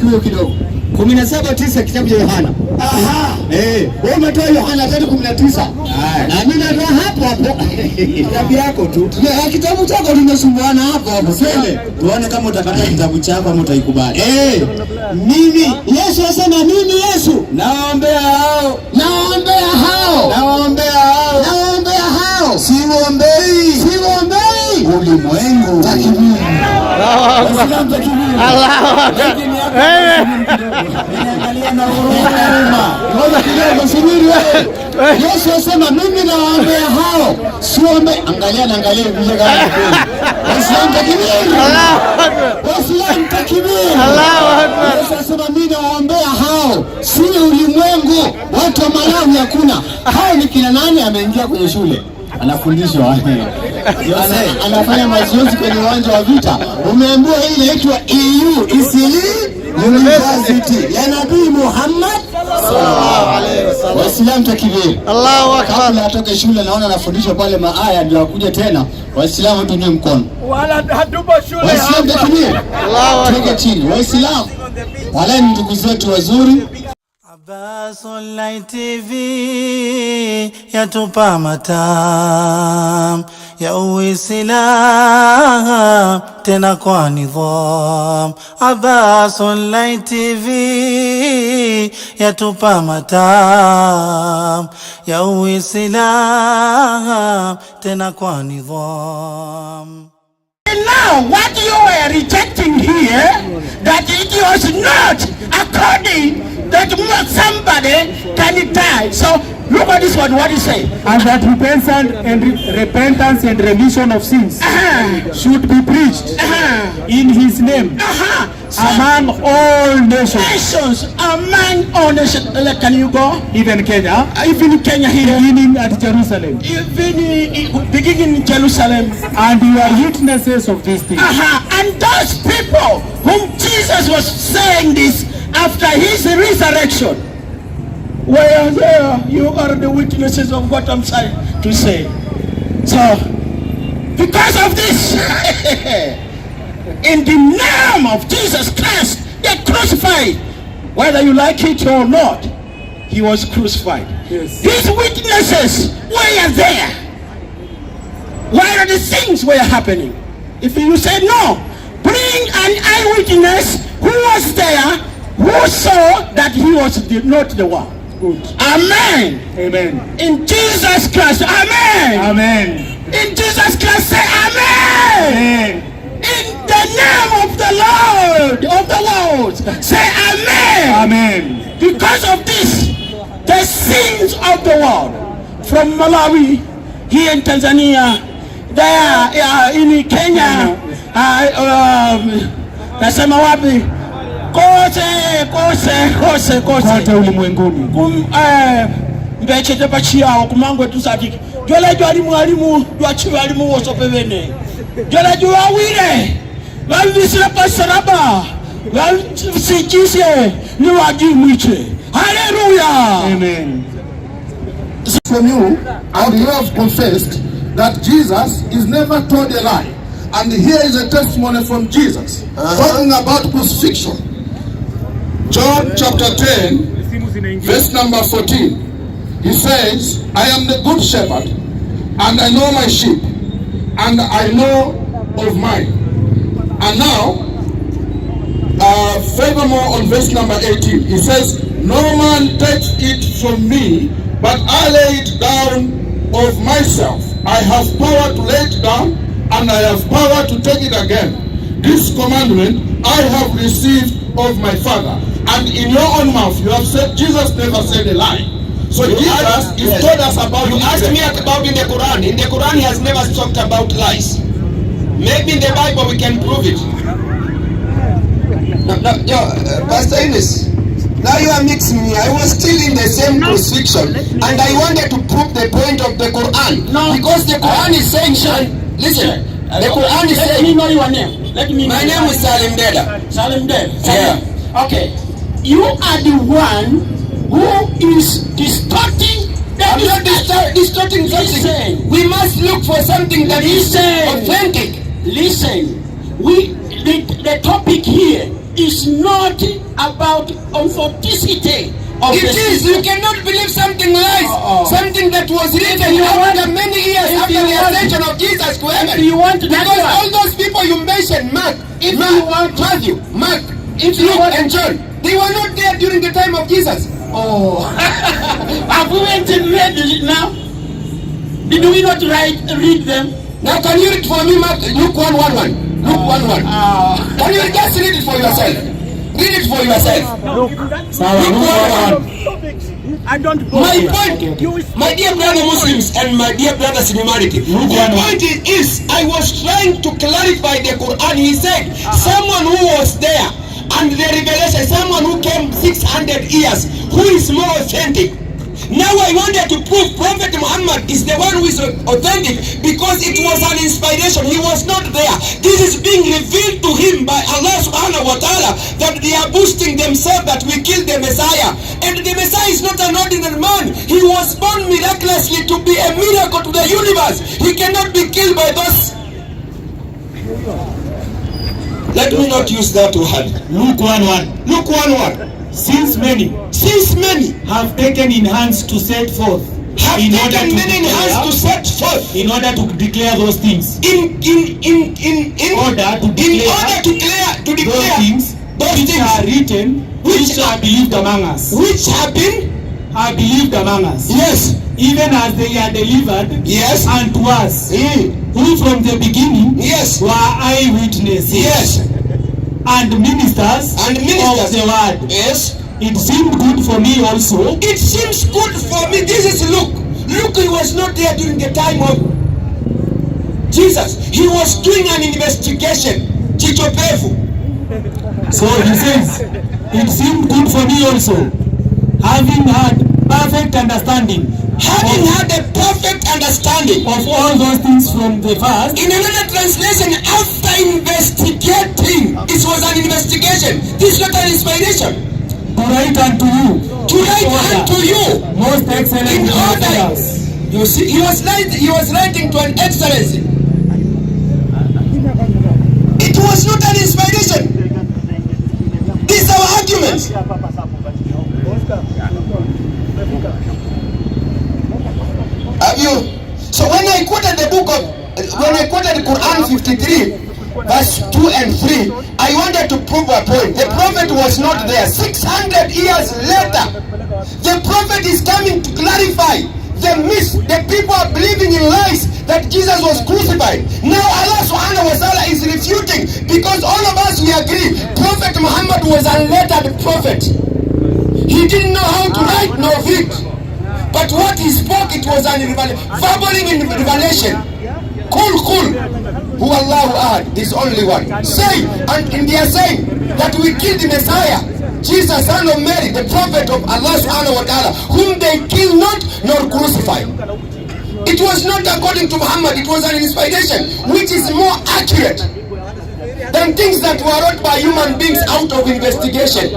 huyo kidogo. 17:9 kitabu cha Yohana. Aha. Wewe umetoa Yohana 3:19. Na mimi natoa hapo hapo. Kitabu yako tu. Kitabu chako tunasumbuana hapo hapo. Sema, tuone kama utakataa kitabu chako ama utaikubali. Mimi Yesu asema mimi Yesu nawaombea hao. Nawaombea hao. Nawaombea hao. Nawaombea hao. Siwaombei. Siwaombei ulimwengu. Takbir. Allahu Akbar. Angalia na huruma. Ngoja kidogo subiri wewe. Yesu asema mimi nawaombea hao. Siwaombei. Angalia na angalia vile kama Waislamu takbir. Allahu Akbar. Waislamu takbir. Allahu Akbar. Yesu asema mimi nawaombea hao. Si ulimwengu. Watu wa Malawi hakuna. Hao ni kina nani? Ameingia kwenye shule. Anafundishwa anafanya mazoezi kwenye uwanja wa vita. Umeambiwa hii inaitwa EU Isili University ya Nabii Muhammad sallallahu alaihi wasallam. Waislamu takbir. Allahu Akbar. Kabla atoke shule naona anafundishwa pale maaya ndio akuja tena. Waislamu tunywe mkono. Wala hatupo shule. Waislamu takbir. Allahu Akbar. Tuke chini. Waislamu wale ni ndugu zetu wazuri. Abbas Online TV yatupa matam ya Uislamu tena kwa nidham. Abbas Online TV yatupa matam ya Uislamu tena kwa nidham. Now what you are rejecting here, that it was not according that somebody can die. So look at this one, what he say? And that repentance and remission of sins should be preached in his name among all nations. Among all nations. Can you go? Even Kenya. Even Kenya here. Beginning at Jerusalem. Beginning in Jerusalem. And you are witnesses of this thing. And those people whom Jesus was saying this after his resurrection, where there you are the witnesses of what I'm trying to say. So, because of this, in the name of Jesus Christ, they crucified. Whether you like it or not, he was crucified. Yes. These witnesses were there while the things were happening. If you say no, bring an eyewitness who was there, who saw that he was not the one. Good. Amen. Amen. In Jesus Christ. Amen. Amen. In Jesus Christ, say amen. Amen. In the name of the Lord of the world, say amen. Amen. Because of this, the sins of the world, from Malawi, here in Tanzania, there in Kenya, nasema wapi? Kote ulimwenguni. Mbechete pachiao kumangwe tusatiki. Jola jwali mwalimu, jwachi walimu wosopevene. Jola jwa wile. Walisira pasaraba. Walisijise ni wajimwiche. Hallelujah. Amen. From you, and you have confessed that Jesus is never told a lie. And here is a testimony from Jesus talking about crucifixion. John chapter 10, verse number 14. He says, I am the good shepherd, and I know my sheep, and I know of mine. And now, furthermore on verse number 18, he says, no man takes it from me, but I lay it down of myself. I have power to lay it down, and I have power to take it again. This commandment I have received of my Father. And in your own mouth you have said Jesus never said a lie. So Jesus is told us about. You asked me about in the Quran. In the Quran he has never talked about lies. Maybe in the Bible we can prove it. Pastor Ines, now you are mixing me. I was still in the same crucifixion, and I wanted to prove the point of the Quran. No. Because the Quran is saying, listen, the Quran is saying. Let me know your name. My name is Salim Deda. Salim Deda. Yeah. Okay. You are the one who is distorting. I'm not distorting something. We must look for something that is authentic. Listen, the topic here is not about authenticity. It is. You cannot believe something lies, something that was written after many years after the ascension of Jesus to heaven. If you want to, because all those people you mentioned, Matthew, Mark, Luke, and John, they were not there during the time of Jesus. Oh, have we went and read it now? Did we not read them? Now can you read for me, Mark, Luke 1:1? Luke 1:1. Can you just read it for yourself? Read it for yourself. Luke 1:1. I don't. My point, my dear brother Muslims and my dear brothers in humanity, the point is, I was trying to clarify the Quran. He said, someone who was there, and the revelation, someone who came 600 years, who is more authentic. Now I wanted to prove Prophet Muhammad is the one who is authentic because it was an inspiration. He was not there. This is being revealed to him by Allah subhanahu wa ta'ala, that they are boosting themselves that we killed the Messiah. And the Messiah is not an ordinary man. He was born miraculously to be a miracle to the universe. He cannot be killed by those. Let me not use that word. Luke 1:1. Luke 1:1. Since many have taken in hands to set forth, in order to declare those things, in order to declare those things which are written, which are believed among us, are believed among us. Yes, even as they are delivered. Yes, unto us, who from the beginning, yes, were eyewitnesses. Yes. And ministers of the word. Yes. It seemed good for me also. It seems good for me. This is Luke. Luke, he was not there during the time of Jesus. He was doing an investigation. Chichopefu. So he says, it seemed good for me also, having had perfect understanding. Having had a perfect understanding of all those things from the first. In another translation, after investigating, it was an investigation. This is not an inspiration. To write unto you. To write unto you. Most excellent in order. You see, he was writing to an excellency. It was not an inspiration. This is our argument. So when I quoted the Quran 53 verse 2 and 3, I wanted to prove a point. The prophet was not there. 600 years later, the prophet is coming to clarify the myth. The people are believing in lies that Jesus was crucified. Now Allah subhanahu wa ta'ala is refuting, because all of us we agree Prophet Muhammad was a lettered prophet. He didn't know how to write nor read. But what he spoke, it was an verbally in revelation. Kul, who Allahu ahad, is only one. Say, and they are saying that we killed the Messiah, Jesus, son of Mary, the prophet of Allah subhanahu wa ta'ala, whom they killed not nor crucified. It was not according to Muhammad, it was an inspiration, which is more accurate than things that were wrote by human beings out of investigation.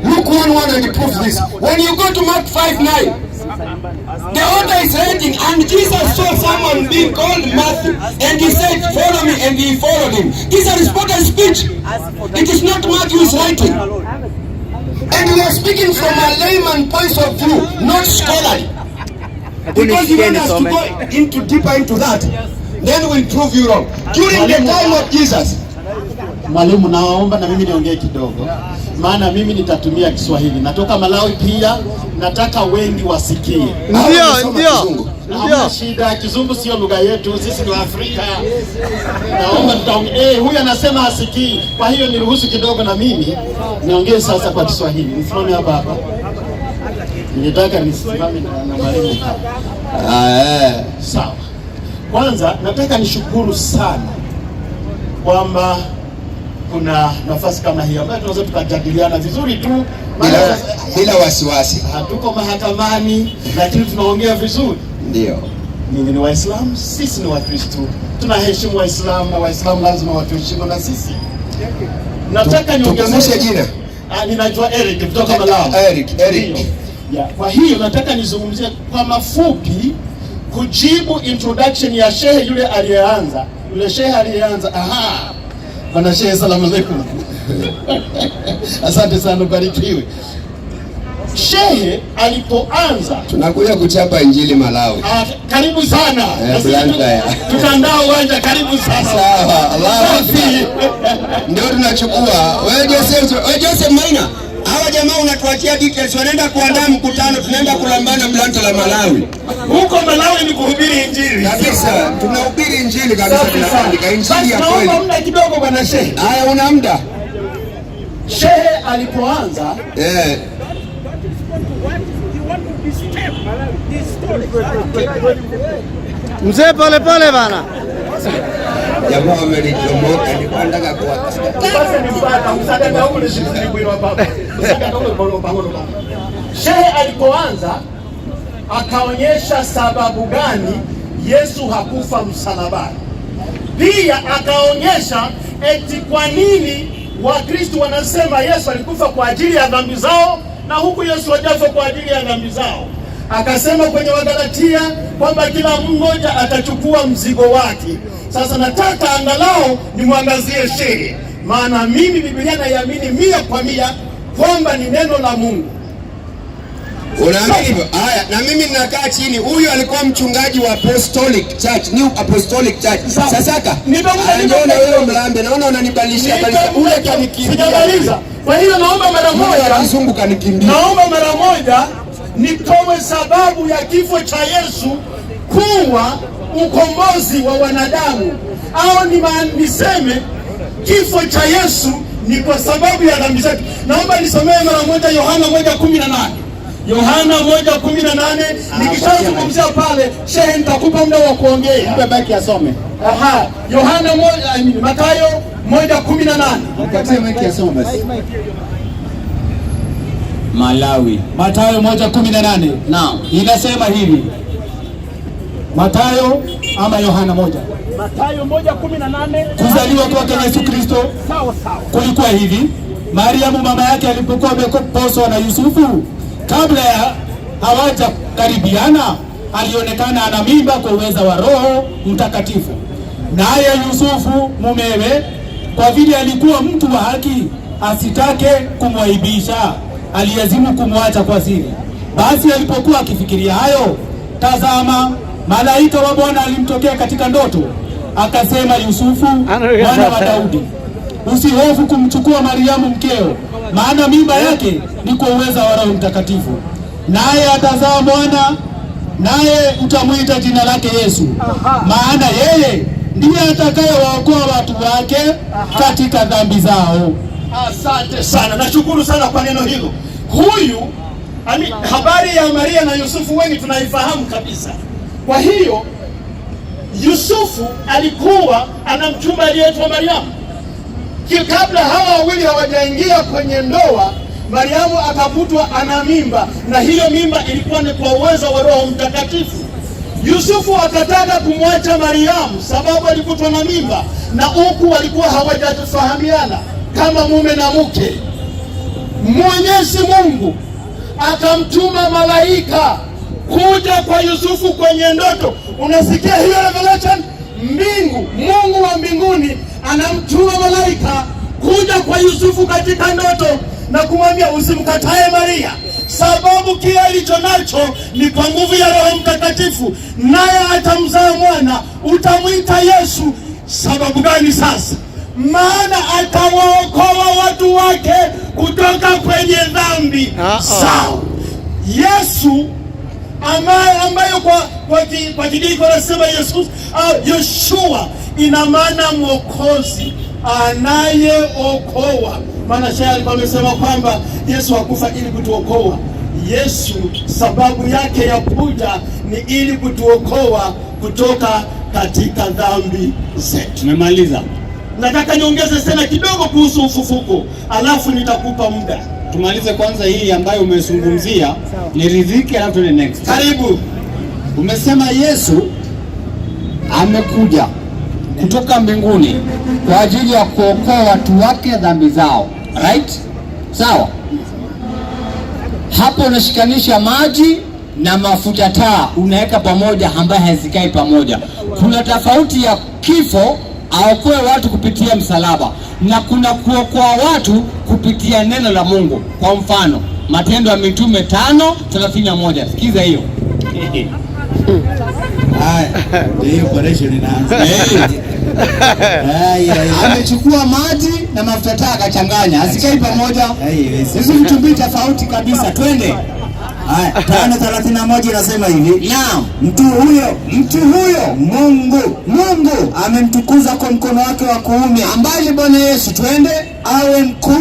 Luke 1:1 and it proves this. When you go to Mark 5:9, the author is writing, and Jesus saw someone being called Matthew, and he said, follow me, and he followed him. This is a spoken speech. It is not Matthew is writing. And we are speaking from a layman point of view, not scholarly. Because you want us to go deeper into that, then we'll prove you wrong. During the time of Jesus. Mwalimu, naomba na mimi niongee kidogo, maana mimi nitatumia Kiswahili. Natoka Malawi pia, nataka wengi wasikie. Ndio. Hamna shida, Kizungu sio lugha yetu, sisi ni Afrika. Naomba tutaongee. Huyu anasema hasikii, kwa hiyo niruhusu kidogo na mimi niongee sasa kwa Kiswahili. Nisimame hapa. Nilitaka nisimame na mwalimu. Sawa. Kwanza nataka nishukuru sana kwamba kuna nafasi kama hii ambayo tunaweza tukajadiliana vizuri tu bila wasiwasi. Hatuko mahakamani, lakini tunaongea vizuri. Ndio. Mimi ni Waislamu, sisi ni Wakristo. Tunaheshimu Waislamu na Waislamu lazima watuheshimu na sisi. Nataka niongezee jina. Ninaitwa Eric kutoka Malawi. Eric. Yeah. Kwa hiyo nataka nizungumzie kwa mafupi kujibu introduction ya shehe yule aliyeanza. Yule shehe aliyeanza. Bwana shehe, salamu alaykum. Asante sana, ubarikiwe. Shehe alipoanza, tunakuja kuchapa injili Malawi. Karibu sana. Tutaandaa uwanja, karibu sana. Sawa, Allahu Akbar. Ndio tunachukua. Wewe Joseph Maina, hawa jamaa unatuachia details, wanaenda kuandaa mkutano, tunaenda kulambana Blanta la Malawi. Huko Malawi ni kuhubiri injili. Kabisa, tunahubiri injili kabisa, tunafanya injili ya kweli. Naomba muda kidogo bwana Shehe. Haya, una muda. Shehe alipoanza mzee pole pole bana. Jamaa wamelichomoka, ni kwenda kwa Shehe alipoanza akaonyesha sababu gani Yesu hakufa msalabani. Pia akaonyesha eti kwa nini Wakristo wanasema Yesu alikufa kwa ajili ya dhambi zao na huku Yesu hajafa kwa ajili ya dhambi zao. Akasema kwenye Wagalatia kwamba kila mmoja atachukua mzigo wake. Sasa nataka angalau nimwangazie Shehe, maana mimi Biblia naiamini 100% kwamba ni neno la Mungu. Unaamini hivyo? Haya, na mimi ninakaa chini. Huyu alikuwa mchungaji wa Apostolic Church, New Apostolic Church. Sasa ndio wewe Mlambe, naona unanibadilisha ule kanikimbia. Kwa hiyo naomba mara moja, mzungu kanikimbia. Naomba mara moja nitoe sababu ya kifo cha Yesu kuwa ukombozi wa wanadamu, au niseme kifo cha Yesu ni kwa sababu ya dhambi zetu. Naomba nisomee mara moja Yohana 1:18. Yohana 1:18. Nikishazungumzia pale Shehe nitakupa muda wa kuongea. Mpe baki asome. Aha, Yohana Mathayo 1:18. Nikatie baki asome basi. Malawi. Mathayo 1:18. Naam. Inasema hivi. Mathayo ama Yohana 1. Mathayo 1:18. Kuzaliwa kwake Yesu Kristo. Sawa. Kulikuwa hivi. Mariamu mama yake alipokuwa ameposwa na Yusufu, kabla ya hawaja karibiana, alionekana ana mimba kwa uweza wa Roho Mtakatifu. Naye Yusufu mumewe, kwa vile alikuwa mtu wa haki, asitake kumwaibisha, aliazimu kumwacha kwa siri. Basi alipokuwa akifikiria hayo, tazama, malaika wa Bwana alimtokea katika ndoto, akasema, Yusufu mwana wa Daudi, usihofu kumchukua Mariamu mkeo, maana mimba yake ni kwa uweza wa Roho Mtakatifu. Naye atazaa mwana, naye utamwita jina lake Yesu, maana yeye ndiye atakayewaokoa watu wake katika dhambi zao. Asante sana, nashukuru sana kwa neno hilo. Huyu habari ya Maria na Yusufu wengi tunaifahamu kabisa. Kwa hiyo Yusufu alikuwa ana mchumba aliyeitwa Mariamu. Kabla hawa wawili hawajaingia kwenye ndoa, Mariamu akakutwa ana mimba, na hiyo mimba ilikuwa ni kwa uwezo wa Roho Mtakatifu. Yusufu akataka kumwacha Mariamu sababu alikutwa na mimba, na huku walikuwa hawajafahamiana kama mume na mke. Mwenyezi Mungu akamtuma malaika kuja kwa Yusufu kwenye ndoto. Unasikia hiyo revelation? Mungu wa mbinguni anamtuma malaika kuja kwa Yusufu katika ndoto na kumwambia usimkatae Maria, sababu kile alicho nacho ni kwa nguvu ya Roho Mtakatifu, naye atamzaa mwana, utamwita Yesu. Sababu gani sasa? Maana atawaokoa watu wake kutoka kwenye dhambi zao. Yesu ambayo kwa Kigiriki wanasema Yesu Yeshua, ina maana mwokozi, anayeokoa. Maana Shehe alikuwa amesema kwamba Yesu hakufa ili kutuokoa. Yesu sababu yake ya kuja ni ili kutuokoa kutoka katika dhambi zetu. Tumemaliza. Nataka niongeze tena kidogo kuhusu ufufuko, alafu nitakupa muda. Tumalize kwanza hii ambayo umezungumzia, ni riziki, alafu ni next. Karibu. Umesema Yesu amekuja kutoka mbinguni kwa ajili ya kuokoa watu wake dhambi zao, right? Sawa. Hapo unashikanisha maji na mafuta taa, unaweka pamoja, ambaye hazikai pamoja. Kuna tofauti ya kifo, aokoe watu kupitia msalaba. na kuna kuokoa watu kupitia neno la Mungu. Kwa mfano, Matendo ya Mitume 5:31. Sikiza hiyo. Hiyo operation inaanza. Amechukua maji na mafuta taa akachanganya, asikai pamoja. Hizo vitu mbili tofauti kabisa. Twende. 5:31 inasema hivi. Naam. Mtu huyo Mungu amemtukuza kwa mkono wake wa kuume, ambaye Bwana Yesu, twende, awe mkuu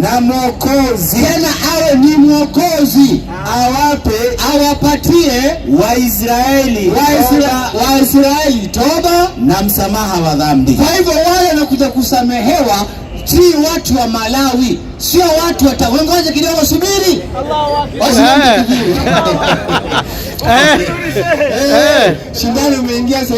na mwokozi. Tena awe ni mwokozi, awapatie Waisraeli toba na msamaha wa dhambi. Kwa hivyo wale wanakuja kusamehewa si watu wa Malawi, sio watu wa Ngoja kidogo, subiri. Shindano umeingia sasa,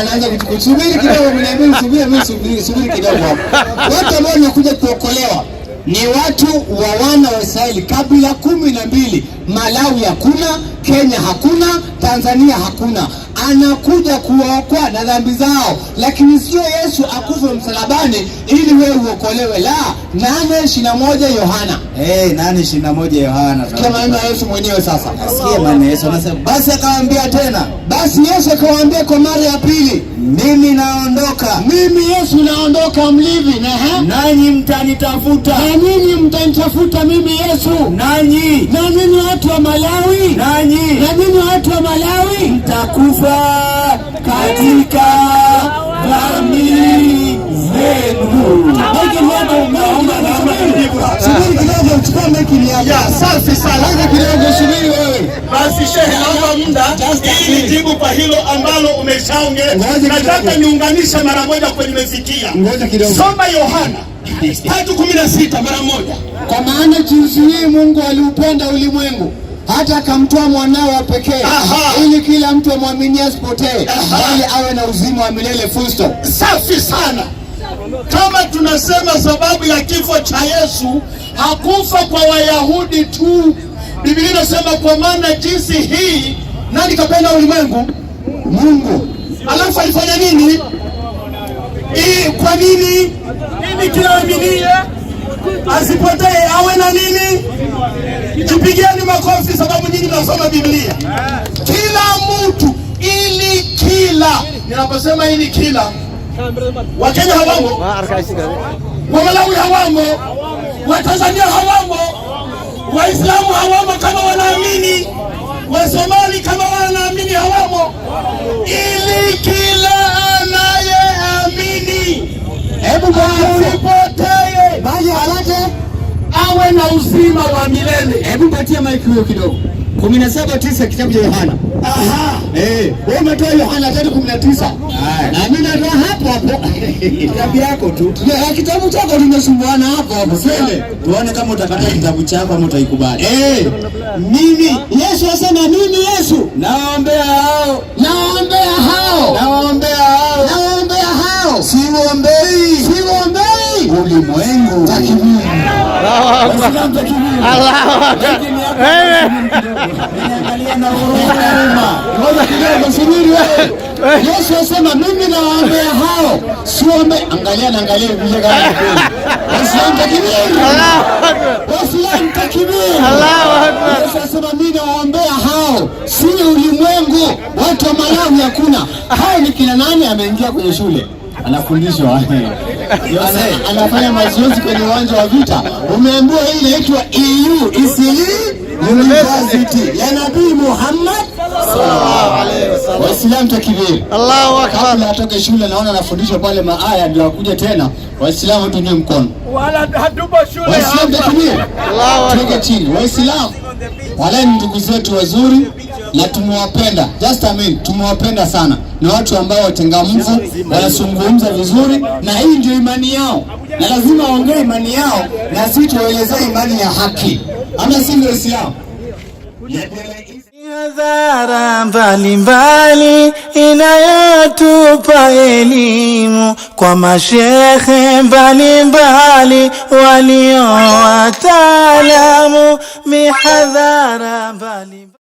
anaanza kusubiri kidogo, mnaambia subiri kidogo hapo. Watu ambao wanakuja kuokolewa ni watu wa wana wa Israeli kabila 12. Malawi hakuna, Kenya hakuna, Tanzania hakuna. Anakuja kuwaokoa na dhambi zao, lakini sio Yesu akufe msalabani ili wewe uokolewe. La, 8:21 Yohana. 8:21 Yohana. Kama Yesu mwenyewe sasa. Asikie maana Yesu anasema, basi akawaambia tena. Basi Yesu akawaambia kwa mara ya pili, mimi naondoka. Mimi Yesu naondoka, mlivi nanyi mtanitafuta. Na nyinyi mtanitafuta mimi Yesu. Na nyinyi watu wa Malawi. Na nyinyi watu wa Malawi mtakufa katika dhambi zenu. Subiri kidogo, chukua maiki ni hapa. Safi sana. Kidogo subiri wewe. Basi shehe, naomba muda ili jibu kwa hilo ambalo umeshaongea. Nataka niunganishe mara moja kwenye nimefikia. Ngoja kidogo. Soma Yohana 3:16 mara moja. Kwa maana jinsi hii Mungu aliupenda ulimwengu hata akamtoa mwanawe wa pekee, ili kila mtu amwaminie asipotee, bali awe na uzima wa milele. Full stop. Safi sana. Kama tunasema sababu ya kifo cha Yesu, hakufa kwa Wayahudi tu. Biblia inasema kwa maana jinsi hii, nani kapenda ulimwengu? Mungu. Alafu alifanya nini? Kwa nini? Ili kila aminie asipotee, awe na nini? Jipigieni makofi sababu nyinyi mnasoma Biblia. Kila mtu, ili kila. Ninaposema ili kila, Wakenya hawamo, Wamalawi hawamo, Watanzania hawamo, Waislamu hawamo kama wanaamini, Wasomali kama wanaamini hawamo. Ili kila anayeamini asipotee, bali awe na uzima wa milele. Hebu patia maiki hiyo kidogo. 17:9 kitabu cha Yohana. Wewe umetoa Yohana 3:19. Na mimi natoa hapo. Kitabu yako tu. Kitabu chako tumesumbuana hapo. Twende tuone kama utakataa kitabu chako ama utaikubali. Mimi Yesu asema, mimi Yesu naombea hao. Siwaombei ulimwengu. Allahu Akbar. Subiri wewe. Yesu asema mimi nawaambia hao, siombe. Angalia vile gani. Waislamu takbir. Allahu Akbar. Waislamu takbir. Allahu Akbar. Yesu asema mimi nawaambia hao, si ulimwengu. Watu wa Malawi hakuna. Hao ni kina nani? Ameingia kwenye shule, anafundishwa anafanya mazoezi kwenye uwanja wa vita. Umeambiwa hii inaitwa EU Isili University ya Nabii Muhammad sallallahu alaihi wasallam. Waislamu takbir. Allahu Akbar. Kabla atoke shule naona anafundishwa pale maaya, ndio akuje tena. Waislamu tunywe mkono. Wala hatupo shule hapa. Waislamu takbir. Allahu Akbar. Tuke chini. Waislamu wale ni ndugu zetu wazuri na tumewapenda. Just a minute, tumewapenda sana. Ni watu ambao watengamvu, wanazungumza vizuri, na hii ndio imani yao, na lazima waongee imani yao na sisi tuwaelezee imani ya haki, ama sivyo Waislamu? Hadhara mbalimbali inayotupa elimu kwa mashehe mbalimbali walio wataalamu, mihadhara mbalimbali.